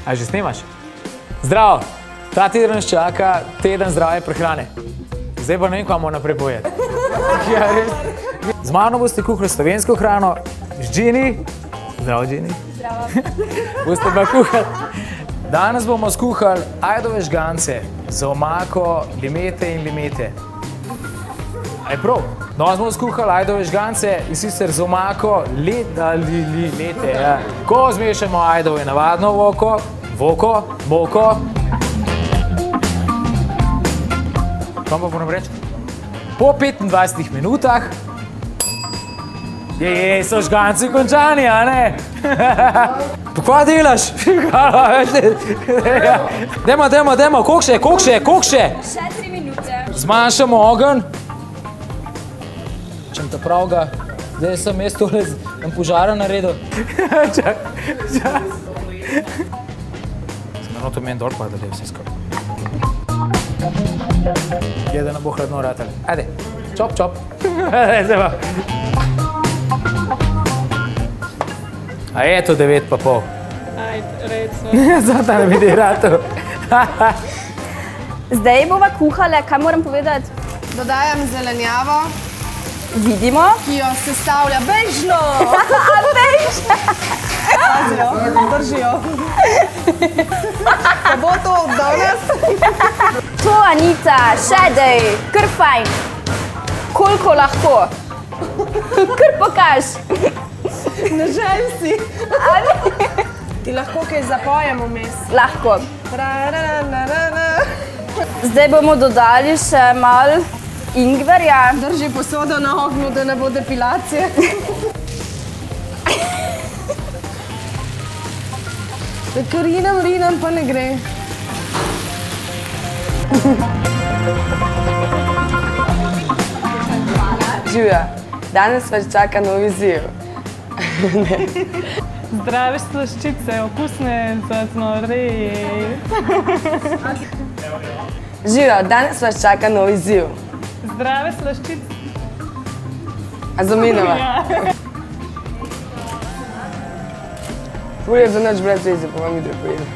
A že snimaš? Zdravo! Ta teden nas čaka teden zdrave prehrane. Zdaj pa ne vem, kaj moramo naprej povedati. Ja, res. Z mano boste kuhali slovensko hrano, z Gini. Zdravo, Gini. Zdravo. Boste pa kuhali. Danes bomo skuhali ajdove žgance z omako limete in limete. Aj prav? Danes bomo skuhali ajdove žgance in sicer z omako limete. Ja. Ko zmešamo ajdove navadno moko. Kam pa moram reči? Po 25 minutah so žganci končani, a ne? Pa kva delaš? Dajmo, koliko še? Še 3 minute. Zmanjšamo ogenj. Čem ta pravga, zdaj sem jaz tole požara naredil. Čak. Samo to meni dol pada, da je vse skoraj. Je, da ne bo hladno ratali. Ajde, čop. Zdaj pa. A je to 9,5? Ajde, recimo. Zato ne vidi ratov. Zdaj bova kuhala, kaj moram povedati? Dodajam zelenjavo, Vidimo. ki jo sestavlja bežno. Pazijo. Držijo. Pa bo to danes? To, Anita, še daj, kar fajn. Koliko lahko? Kar pokaž. Ne želim si. Ti lahko kaj zapojem vmes. Lahko. Ra-ra-ra-ra-ra. Zdaj bomo dodali še malo ingverja. Drži posodo na ognju, da ne bo depilacije. Ker rinem, pa ne gre. Živja, danes vas čaka nov izziv. Zdrave slaščice, okusne zaznori. Živja, danes vas čaka nov izziv. Zdrave slaščice. A zamenjava? Ja. Ful je za noč brez veze, pa vam ide pojedem.